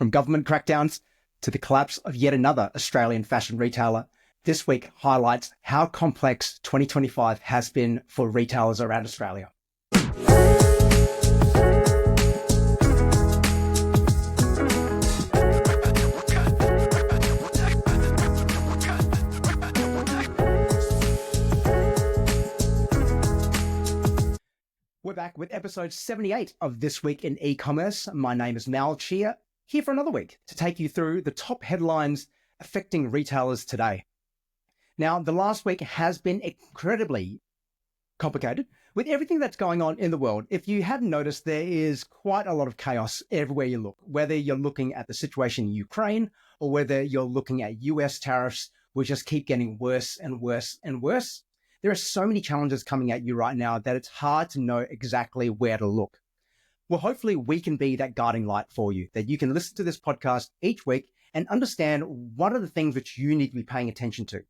From government crackdowns to the collapse of yet another Australian fashion retailer, this week highlights how complex 2025 has been for retailers around Australia. We're back with episode 78 of This Week in E-commerce. My name is Mal Chia, here for another week to take you through the top headlines affecting retailers today. Now, the last week has been incredibly complicated with everything that's going on in the world. If you hadn't noticed, there is quite a lot of chaos everywhere you look, whether you're looking at the situation in Ukraine or whether you're looking at US tariffs, which just keep getting worse and worse and worse. There are so many challenges coming at you right now that it's hard to know exactly where to look. Well, hopefully we can be that guiding light for you, that you can listen to this podcast each week and understand what are the things which you need to be paying attention to.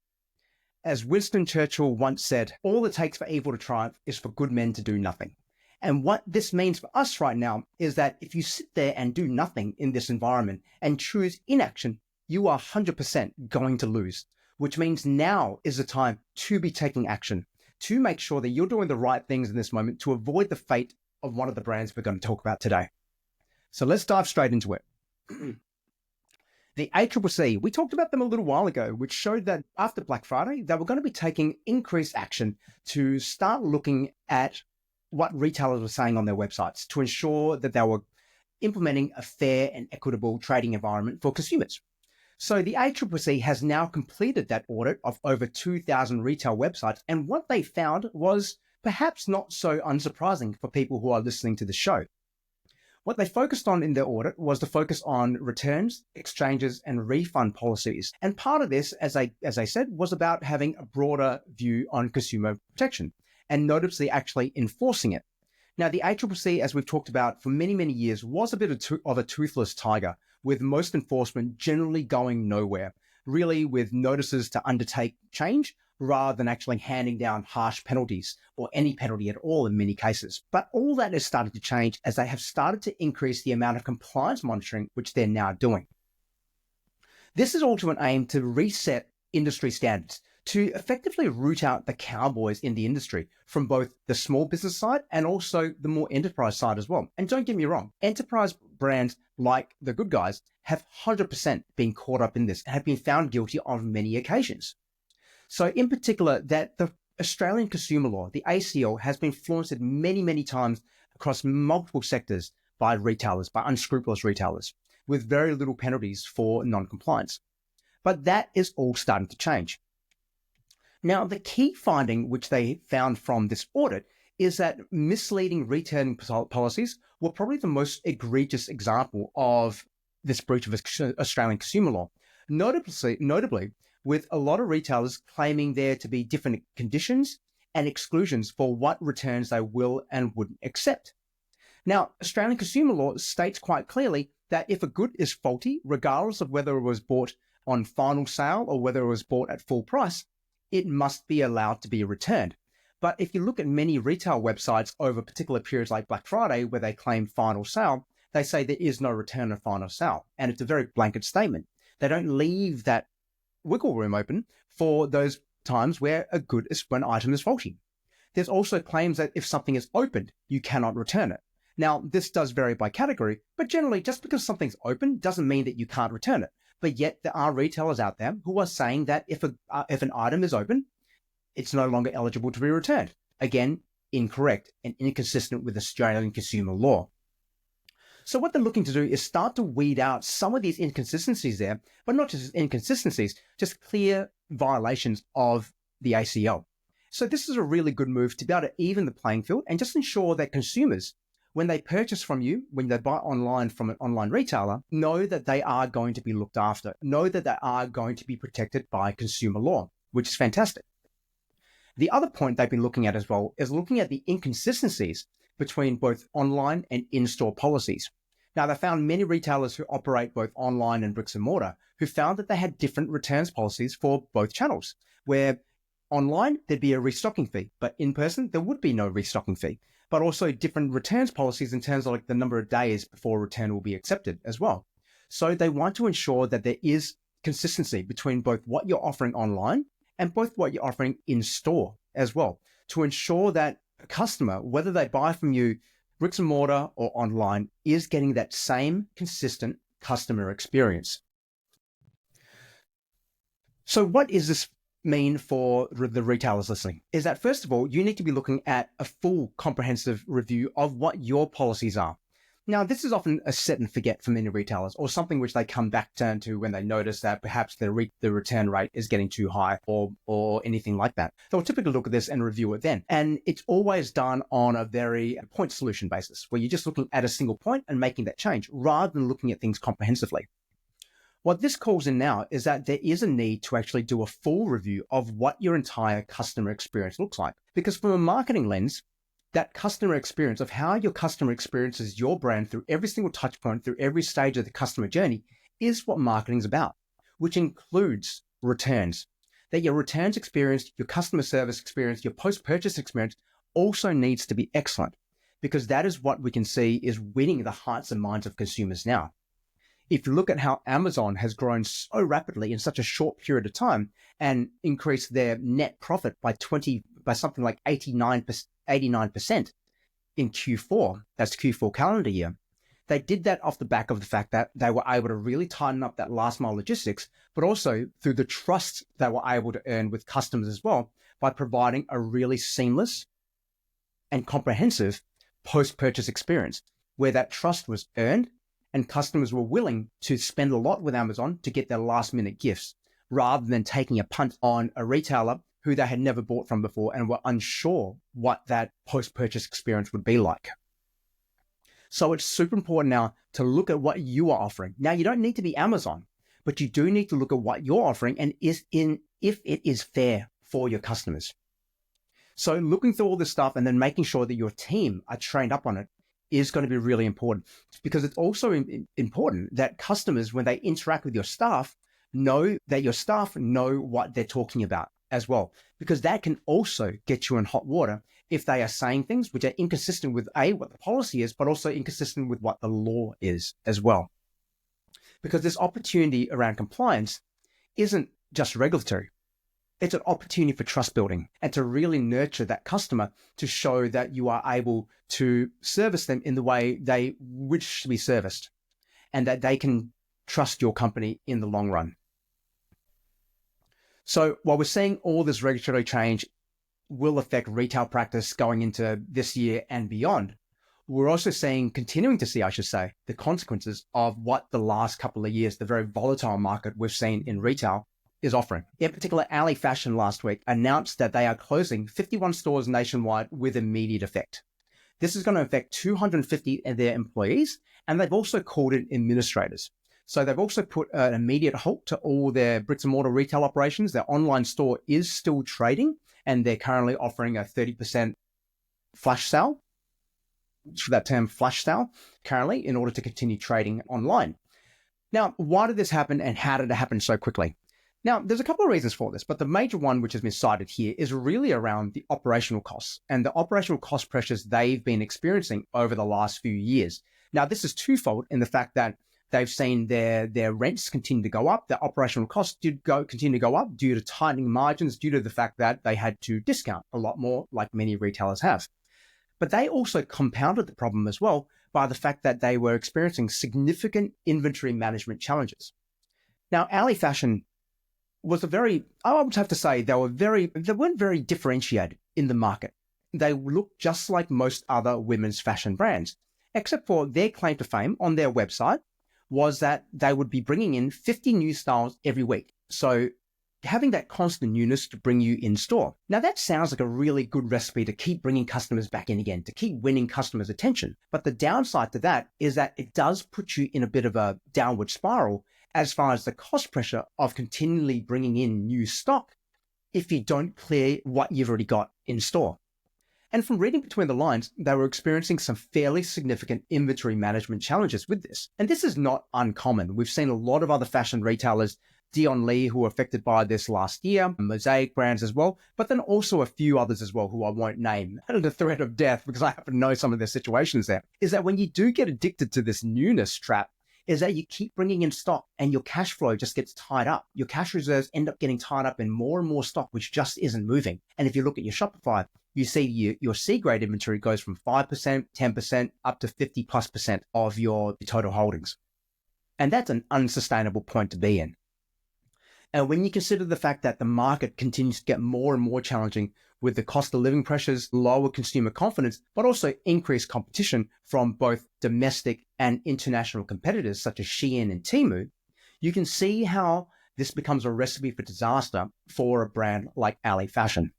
As Winston Churchill once said, all it takes for evil to triumph is for good men to do nothing. And what this means for us right now is that if you sit there and do nothing in this environment and choose inaction, you are 100% going to lose. Which means now is the time to be taking action, to make sure that you're doing the right things in this moment to avoid the fate of one of the brands we're going to talk about today. So let's dive straight into it. The ACCC, we talked about them a little while ago, which showed that after Black Friday, they were going to be taking increased action to start looking at what retailers were saying on their websites to ensure that they were implementing a fair and equitable trading environment for consumers. So the ACCC has now completed that audit of over 2,000 retail websites, and what they found was perhaps not so unsurprising for people who are listening to the show. What they focused on in their audit was to focus on returns, exchanges, and refund policies. And part of this, as I said, was about having a broader view on consumer protection and notably actually enforcing it. Now, the ACCC, as we've talked about for many, many years, was a bit of a toothless tiger, with most enforcement generally going nowhere, really with notices to undertake change rather than actually handing down harsh penalties or any penalty at all in many cases. But all that has started to change as they have started to increase the amount of compliance monitoring, which they're now doing. This is all to an aim to reset industry standards, to effectively root out the cowboys in the industry from both the small business side and also the more enterprise side as well. And don't get me wrong, enterprise brands like the good guys have 100% been caught up in this and have been found guilty on many occasions. So in particular, that the Australian consumer law, the ACL, has been flaunted many, many times across multiple sectors by retailers, by unscrupulous retailers, with very little penalties for non-compliance. But that is all starting to change. Now, the key finding which they found from this audit is that misleading returning policies were probably the most egregious example of this breach of Australian consumer law. Notably, with a lot of retailers claiming there to be different conditions and exclusions for what returns they will and wouldn't accept. Now, Australian consumer law states quite clearly that if a good is faulty, regardless of whether it was bought on final sale or whether it was bought at full price, it must be allowed to be returned. But if you look at many retail websites over particular periods like Black Friday, where they claim final sale, they say there is no return of final sale. And it's a very blanket statement. They don't leave that wiggle room open for those times where when an item is faulty. There's also claims that if something is opened, you cannot return it. Now, this does vary by category, but generally just because something's open doesn't mean that you can't return it. But yet there are retailers out there who are saying that if an item is open, it's no longer eligible to be returned. Again, incorrect and inconsistent with Australian consumer law. So what they're looking to do is start to weed out some of these inconsistencies there, but not just inconsistencies, just clear violations of the ACL. So this is a really good move to be able to even the playing field and just ensure that consumers, when they purchase from you, when they buy online from an online retailer, know that they are going to be looked after, know that they are going to be protected by consumer law, which is fantastic. The other point they've been looking at as well is looking at the inconsistencies between both online and in-store policies. Now, they found many retailers who operate both online and bricks and mortar who found that they had different returns policies for both channels, where online there'd be a restocking fee, but in person there would be no restocking fee, but also different returns policies in terms of like the number of days before return will be accepted as well. So they want to ensure that there is consistency between both what you're offering online and both what you're offering in store as well, to ensure that a customer, whether they buy from you bricks and mortar or online, is getting that same consistent customer experience. So what does this mean for the retailers listening? Is that, first of all, you need to be looking at a full comprehensive review of what your policies are. Now, this is often a set and forget for many retailers, or something which they come back down to when they notice that perhaps the return rate is getting too high or anything like that. They'll typically look at this and review it then. And it's always done on a very point solution basis, where you're just looking at a single point and making that change rather than looking at things comprehensively. What this calls in now is that there is a need to actually do a full review of what your entire customer experience looks like. Because from a marketing lens, that customer experience of how your customer experiences your brand through every single touch point, through every stage of the customer journey, is what marketing is about, which includes returns. That your returns experience, your customer service experience, your post-purchase experience also needs to be excellent, because that is what we can see is winning the hearts and minds of consumers now. If you look at how Amazon has grown so rapidly in such a short period of time and increased their net profit by something like 89% in Q4, that's Q4 calendar year, they did that off the back of the fact that they were able to really tighten up that last mile logistics, but also through the trust they were able to earn with customers as well by providing a really seamless and comprehensive post-purchase experience where that trust was earned and customers were willing to spend a lot with Amazon to get their last minute gifts rather than taking a punt on a retailer who they had never bought from before and were unsure what that post-purchase experience would be like. So it's super important now to look at what you are offering. Now, you don't need to be Amazon, but you do need to look at what you're offering and if it is fair for your customers. So looking through all this stuff and then making sure that your team are trained up on it is going to be really important, because it's also important that customers, when they interact with your staff, know that your staff know what they're talking about as well, because that can also get you in hot water if they are saying things which are inconsistent with what the policy is, but also inconsistent with what the law is as well. Because this opportunity around compliance isn't just regulatory. It's an opportunity for trust building and to really nurture that customer to show that you are able to service them in the way they wish to be serviced and that they can trust your company in the long run. So while we're seeing all this regulatory change will affect retail practice going into this year and beyond, we're also continuing to see, the consequences of what the last couple of years, the very volatile market we've seen in retail, is offering. In particular, Ali Fashion last week announced that they are closing 51 stores nationwide with immediate effect. This is going to affect 250 of their employees, and they've also called in administrators. So they've also put an immediate halt to all their bricks and mortar retail operations. Their online store is still trading, and they're currently offering a 30% flash sale, for that term flash sale, currently, in order to continue trading online. Now, why did this happen and how did it happen so quickly? Now, there's a couple of reasons for this, but the major one which has been cited here is really around the operational costs and the operational cost pressures they've been experiencing over the last few years. Now, this is twofold in the fact that they've seen their rents continue to go up, their operational costs continue to go up due to tightening margins, due to the fact that they had to discount a lot more, like many retailers have. But they also compounded the problem as well by the fact that they were experiencing significant inventory management challenges. Now, Ali Fashion was I would have to say they weren't very differentiated in the market. They looked just like most other women's fashion brands, except for their claim to fame on their website was that they would be bringing in 50 new styles every week. So having that constant newness to bring you in store. Now that sounds like a really good recipe to keep bringing customers back in again, to keep winning customers' attention. But the downside to that is that it does put you in a bit of a downward spiral as far as the cost pressure of continually bringing in new stock if you don't clear what you've already got in store. And from reading between the lines, they were experiencing some fairly significant inventory management challenges with this. And this is not uncommon. We've seen a lot of other fashion retailers, Dion Lee, who were affected by this last year, Mosaic brands as well, but then also a few others as well who I won't name under the threat of death because I happen to know some of their situations there, is that when you do get addicted to this newness trap, is that you keep bringing in stock and your cash flow just gets tied up. Your cash reserves end up getting tied up in more and more stock, which just isn't moving. And if you look at your Shopify, you see your C-grade inventory goes from 5%, 10%, up to 50+% of your total holdings. And that's an unsustainable point to be in. And when you consider the fact that the market continues to get more and more challenging with the cost of living pressures, lower consumer confidence, but also increased competition from both domestic and international competitors such as Shein and Temu, you can see how this becomes a recipe for disaster for a brand like Ali Fashion.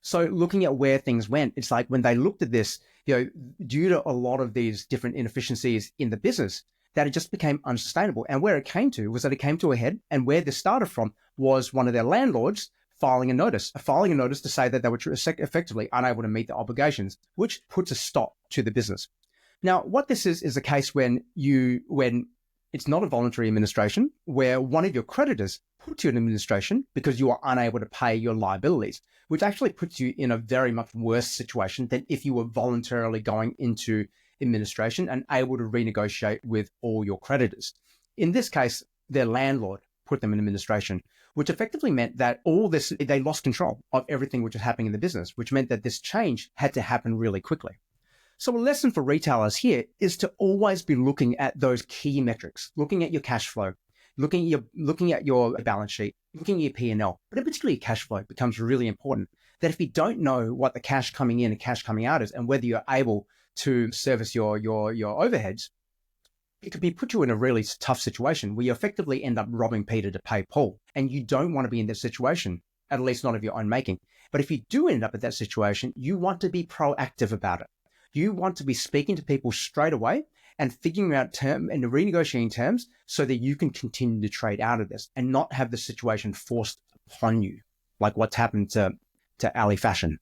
So looking at where things went, it's like when they looked at this, due to a lot of these different inefficiencies in the business, that it just became unsustainable. And where it came to was that it came to a head, and where this started from was one of their landlords filing a notice to say that they were effectively unable to meet the obligations, which puts a stop to the business. Now, what this is a case when it's not a voluntary administration, where one of your creditors puts you in administration because you are unable to pay your liabilities, which actually puts you in a very much worse situation than if you were voluntarily going into administration and able to renegotiate with all your creditors. In this case, their landlord put them in administration, which effectively meant that they lost control of everything which was happening in the business, which meant that this change had to happen really quickly. So a lesson for retailers here is to always be looking at those key metrics, looking at your cash flow, looking at your balance sheet, looking at your P&L, but particularly your cash flow becomes really important. That if you don't know what the cash coming in and cash coming out is, and whether you're able to service your overheads, it could put you in a really tough situation where you effectively end up robbing Peter to pay Paul. And you don't want to be in that situation, at least not of your own making. But if you do end up in that situation, you want to be proactive about it. You want to be speaking to people straight away and figuring out terms and renegotiating terms so that you can continue to trade out of this and not have the situation forced upon you, like what's happened to Ali Fashion.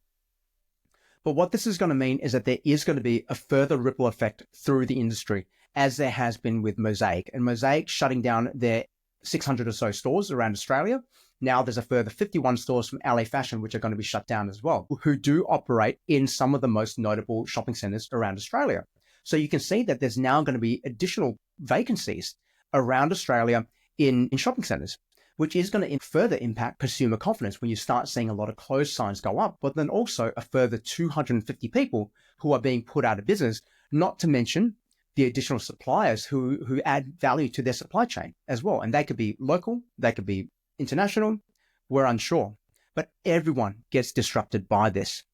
But what this is going to mean is that there is going to be a further ripple effect through the industry, as there has been with Mosaic. And Mosaic shutting down their 600 or so stores around Australia. Now there's a further 51 stores from Ali Fashion, which are going to be shut down as well, who do operate in some of the most notable shopping centers around Australia. So you can see that there's now going to be additional vacancies around Australia in shopping centers, which is going to further impact consumer confidence when you start seeing a lot of closed signs go up, but then also a further 250 people who are being put out of business, not to mention the additional suppliers who add value to their supply chain as well. And they could be local, they could be international, we're unsure, but everyone gets disrupted by this.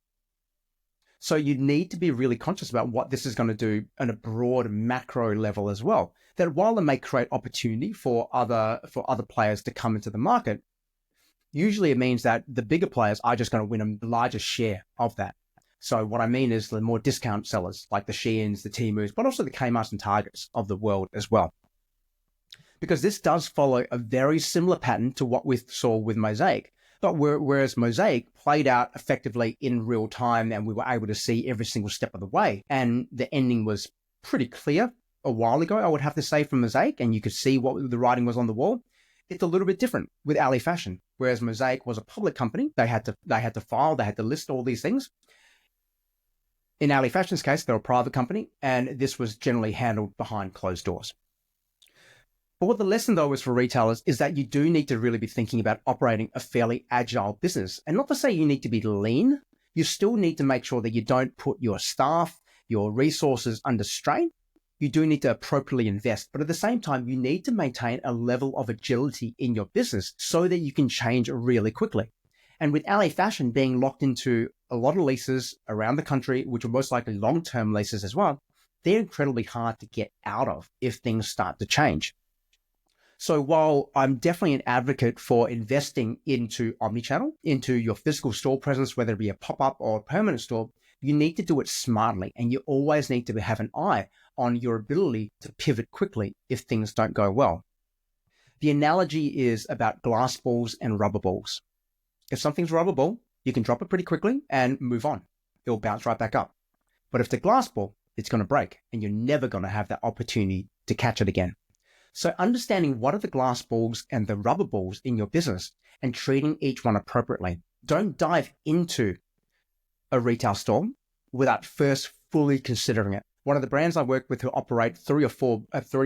So you need to be really conscious about what this is going to do on a broad macro level as well. That while it may create opportunity for other players to come into the market, usually it means that the bigger players are just going to win a larger share of that. So what I mean is the more discount sellers like the Sheins, the Temus, but also the Kmarts and Targets of the world as well. Because this does follow a very similar pattern to what we saw with Mosaic. But whereas Mosaic played out effectively in real time and we were able to see every single step of the way, and the ending was pretty clear a while ago, I would have to say, from Mosaic, and you could see what the writing was on the wall. It's a little bit different with Ali Fashion. Whereas Mosaic was a public company, they had to file, they had to list all these things. In Ali Fashion's case, they're a private company, and this was generally handled behind closed doors. But what the lesson, though, is for retailers is that you do need to really be thinking about operating a fairly agile business. And not to say you need to be lean, you still need to make sure that you don't put your staff, your resources under strain. You do need to appropriately invest, but at the same time, you need to maintain a level of agility in your business so that you can change really quickly. And with Ali Fashion being locked into a lot of leases around the country, which are most likely long-term leases as well, they're incredibly hard to get out of if things start to change. So while I'm definitely an advocate for investing into omnichannel, into your physical store presence, whether it be a pop-up or a permanent store, you need to do it smartly, and you always need to have an eye on your ability to pivot quickly if things don't go well. The analogy is about glass balls and rubber balls. If something's a rubber ball, you can drop it pretty quickly and move on. It'll bounce right back up. But if it's a glass ball, it's going to break, and you're never going to have that opportunity to catch it again. So understanding what are the glass balls and the rubber balls in your business and treating each one appropriately. Don't dive into a retail store without first fully considering it. One of the brands I work with who operate three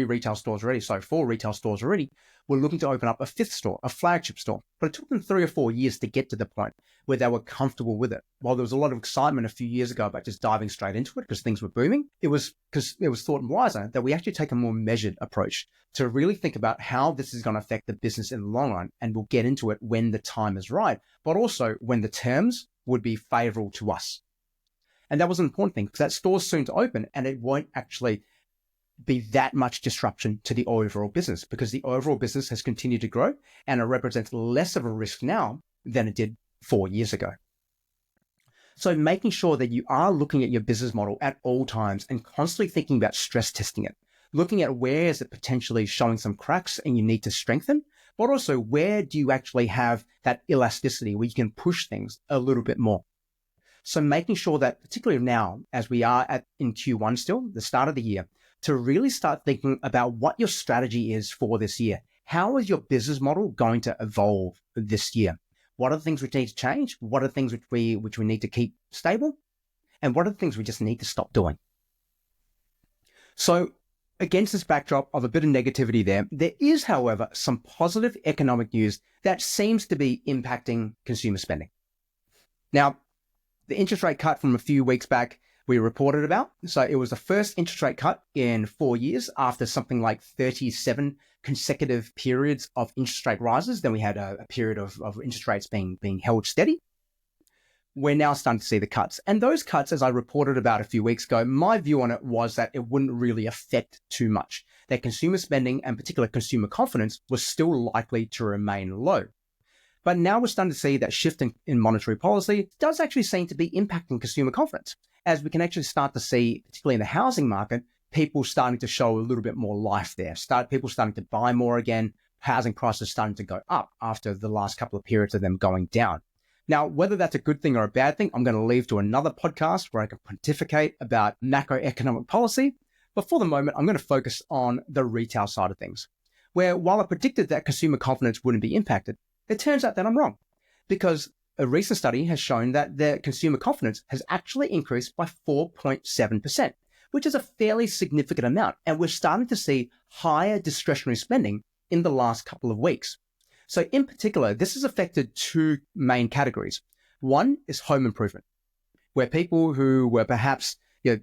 retail stores already, so 4 retail stores already, were looking to open up a 5th store, a flagship store. But it took them 3 or 4 years to get to the point where they were comfortable with it. While there was a lot of excitement a few years ago about just diving straight into it because things were booming, it was because it was thought wiser that we actually take a more measured approach to really think about how this is going to affect the business in the long run. And we'll get into it when the time is right, but also when the terms would be favorable to us. And that was an important thing because that store's soon to open and it won't actually be that much disruption to the overall business because the overall business has continued to grow and it represents less of a risk now than it did 4 years ago. So making sure that you are looking at your business model at all times and constantly thinking about stress testing it, looking at where is it potentially showing some cracks and you need to strengthen, but also where do you actually have that elasticity where you can push things a little bit more. So making sure that, particularly now, as we are in Q1 still, the start of the year, to really start thinking about what your strategy is for this year. How is your business model going to evolve this year? What are the things which need to change? What are the things which we need to keep stable? And what are the things we just need to stop doing? So against this backdrop of a bit of negativity there is, however, some positive economic news that seems to be impacting consumer spending. Now, the interest rate cut from a few weeks back we reported about. So it was the first interest rate cut in 4 years after something like 37 consecutive periods of interest rate rises. Then we had a period of interest rates being held steady. We're now starting to see the cuts. And those cuts, as I reported about a few weeks ago, my view on it was that it wouldn't really affect too much. That consumer spending and particular consumer confidence was still likely to remain low. But now we're starting to see that shift in monetary policy does actually seem to be impacting consumer confidence, as we can actually start to see, particularly in the housing market, people starting to show a little bit more life there. People starting to buy more again, housing prices starting to go up after the last couple of periods of them going down. Now, whether that's a good thing or a bad thing, I'm going to leave to another podcast where I can pontificate about macroeconomic policy. But for the moment, I'm going to focus on the retail side of things, where while I predicted that consumer confidence wouldn't be impacted, it turns out that I'm wrong, because a recent study has shown that their consumer confidence has actually increased by 4.7%, which is a fairly significant amount. And we're starting to see higher discretionary spending in the last couple of weeks. So in particular, this has affected 2 main categories. One is home improvement, where people who were perhaps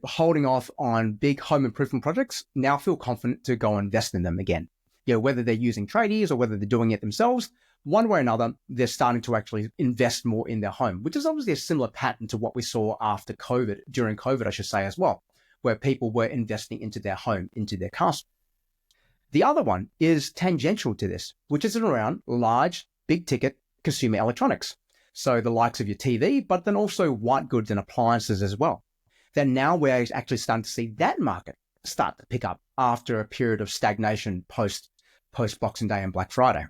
holding off on big home improvement projects now feel confident to go invest in them again. Whether they're using tradies or whether they're doing it themselves, one way or another, they're starting to actually invest more in their home, which is obviously a similar pattern to what we saw after COVID, during COVID, I should say as well, where people were investing into their home, into their castle. The other one is tangential to this, which is around large, big ticket consumer electronics. So the likes of your TV, but then also white goods and appliances as well. Then now we're actually starting to see that market start to pick up after a period of stagnation post Boxing Day and Black Friday.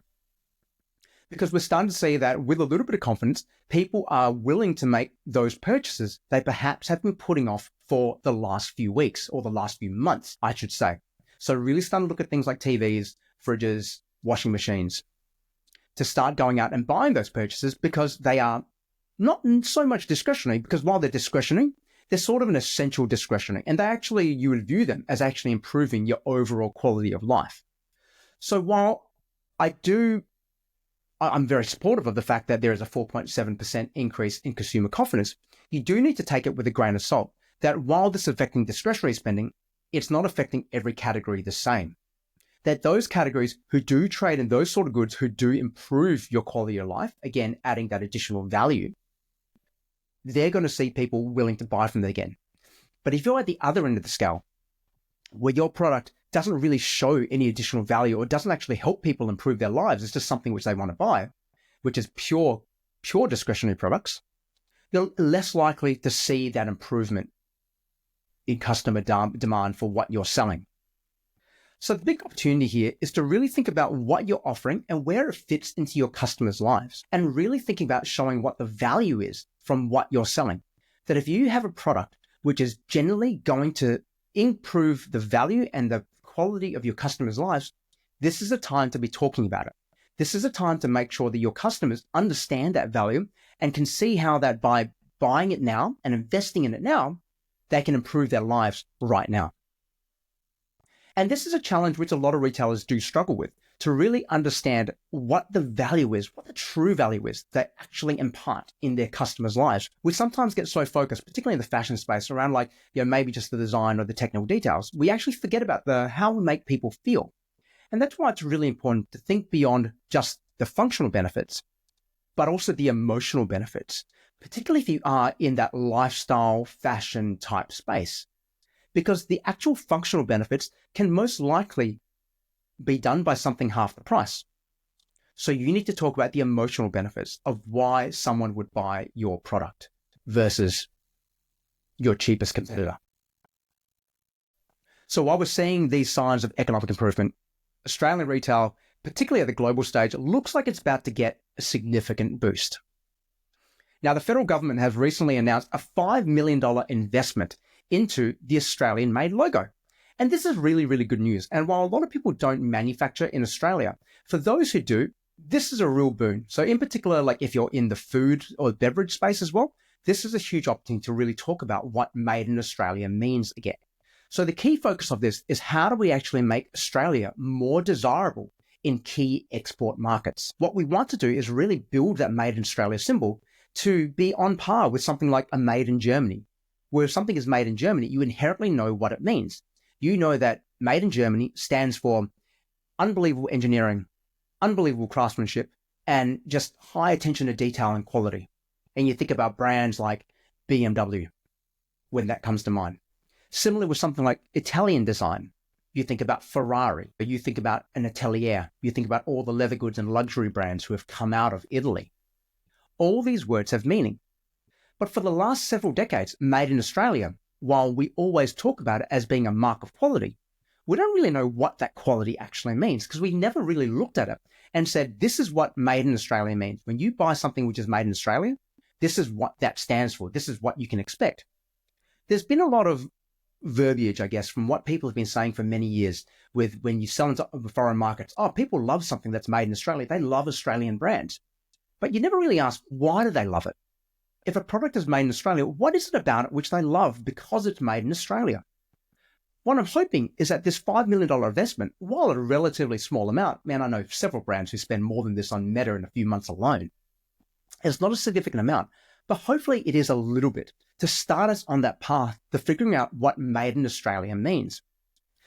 Because we're starting to see that with a little bit of confidence, people are willing to make those purchases they perhaps have been putting off for the last few weeks or the last few months, I should say. So really starting to look at things like TVs, fridges, washing machines, to start going out and buying those purchases because they are not so much discretionary, because while they're discretionary, they're sort of an essential discretionary, and you would view them as actually improving your overall quality of life. So while I'm very supportive of the fact that there is a 4.7% increase in consumer confidence, you do need to take it with a grain of salt that while this is affecting discretionary spending, it's not affecting every category the same. That those categories who do trade in those sort of goods, who do improve your quality of life, again, adding that additional value, they're going to see people willing to buy from them again. But if you're at the other end of the scale, where your product doesn't really show any additional value or doesn't actually help people improve their lives, it's just something which they want to buy, which is pure discretionary products, they're less likely to see that improvement in customer demand for what you're selling. So the big opportunity here is to really think about what you're offering and where it fits into your customers' lives, and really thinking about showing what the value is from what you're selling. That if you have a product which is generally going to improve the value and the quality of your customers' lives, this is a time to be talking about it. This is a time to make sure that your customers understand that value and can see how that by buying it now and investing in it now, they can improve their lives right now. And this is a challenge which a lot of retailers do struggle with, to really understand what the value is, what the true value is they actually impart in their customers' lives. We sometimes get so focused, particularly in the fashion space, around maybe just the design or the technical details. We actually forget about how we make people feel. And that's why it's really important to think beyond just the functional benefits, but also the emotional benefits, particularly if you are in that lifestyle fashion type space, because the actual functional benefits can most likely be done by something half the price. So you need to talk about the emotional benefits of why someone would buy your product versus your cheapest competitor. So while we're seeing these signs of economic improvement, Australian retail, particularly at the global stage, looks like it's about to get a significant boost. Now, the federal government has recently announced a $5 million investment into the Australian-made logo. And this is really, really good news. And while a lot of people don't manufacture in Australia, for those who do, this is a real boon. So in particular, like if you're in the food or beverage space as well, this is a huge opportunity to really talk about what made in Australia means again. So the key focus of this is how do we actually make Australia more desirable in key export markets? What we want to do is really build that made in Australia symbol to be on par with something like a made in Germany, where if something is made in Germany, you inherently know what it means. You know that made in Germany stands for unbelievable engineering, unbelievable craftsmanship, and just high attention to detail and quality. And you think about brands like BMW when that comes to mind. Similar with something like Italian design. You think about Ferrari, you think about an Atelier, you think about all the leather goods and luxury brands who have come out of Italy. All these words have meaning. But for the last several decades, made in Australia, while we always talk about it as being a mark of quality, we don't really know what that quality actually means because we never really looked at it and said, this is what made in Australia means. When you buy something which is made in Australia, this is what that stands for. This is what you can expect. There's been a lot of verbiage, I guess, from what people have been saying for many years with when you sell into foreign markets. Oh, people love something that's made in Australia. They love Australian brands. But you never really ask, why do they love it? If a product is made in Australia, what is it about it which they love because it's made in Australia? What I'm hoping is that this $5 million investment, while a relatively small amount, man, I know several brands who spend more than this on Meta in a few months alone, it's not a significant amount, but hopefully it is a little bit to start us on that path to figuring out what made in Australia means.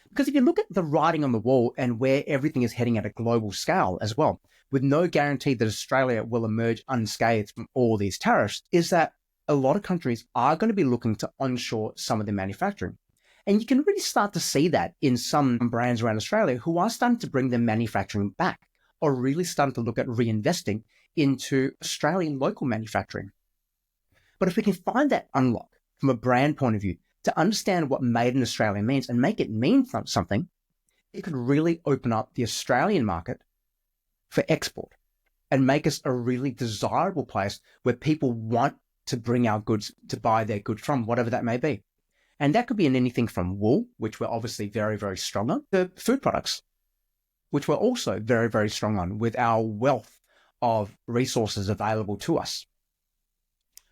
Because if you look at the writing on the wall and where everything is heading at a global scale as well, with no guarantee that Australia will emerge unscathed from all these tariffs, is that a lot of countries are going to be looking to onshore some of their manufacturing. And you can really start to see that in some brands around Australia who are starting to bring their manufacturing back or really starting to look at reinvesting into Australian local manufacturing. But if we can find that unlock from a brand point of view to understand what made in Australia means and make it mean something, it could really open up the Australian market for export and make us a really desirable place where people want to bring our goods to buy their goods from, whatever that may be. And that could be in anything from wool, which we're obviously very, very strong on, to food products, which we're also very, very strong on with our wealth of resources available to us.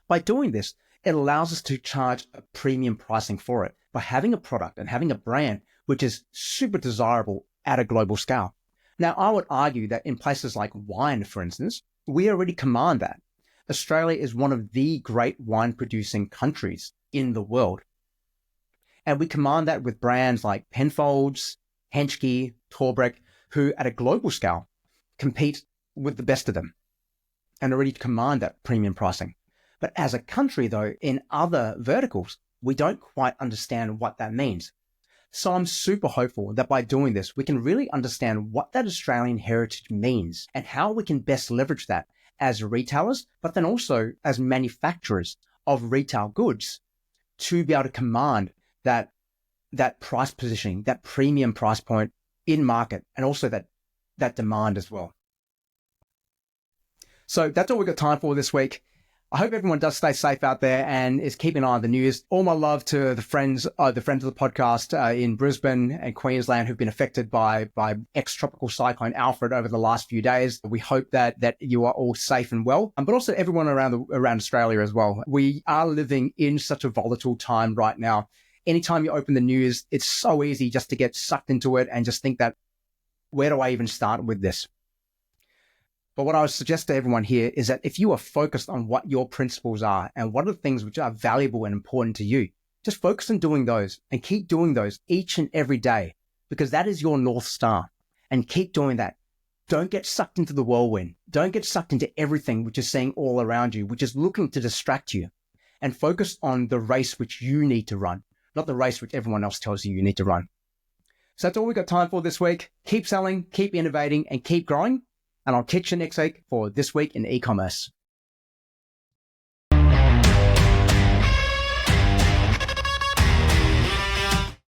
By doing this, it allows us to charge a premium pricing for it by having a product and having a brand which is super desirable at a global scale. Now, I would argue that in places like wine, for instance, we already command that. Australia is one of the great wine-producing countries in the world. And we command that with brands like Penfolds, Henschke, Torbreck, who at a global scale compete with the best of them and already command that premium pricing. But as a country, though, in other verticals, we don't quite understand what that means. So I'm super hopeful that by doing this, we can really understand what that Australian heritage means and how we can best leverage that as retailers, but then also as manufacturers of retail goods to be able to command that price positioning, that premium price point in market, and also that demand as well. So that's all we've got time for this week. I hope everyone does stay safe out there and is keeping an eye on the news. All my love to the friends of the podcast in Brisbane and Queensland who've been affected by ex-tropical cyclone Alfred over the last few days. We hope that you are all safe and well, but also everyone around Australia as well. We are living in such a volatile time right now. Anytime you open the news, it's so easy just to get sucked into it and just think that, where do I even start with this? But what I would suggest to everyone here is that if you are focused on what your principles are and what are the things which are valuable and important to you, just focus on doing those and keep doing those each and every day, because that is your North Star. And keep doing that. Don't get sucked into the whirlwind. Don't get sucked into everything which is saying all around you, which is looking to distract you. And focus on the race which you need to run, not the race which everyone else tells you need to run. So that's all we've got time for this week. Keep selling, keep innovating, and keep growing. And I'll catch you next week for This Week in E-commerce.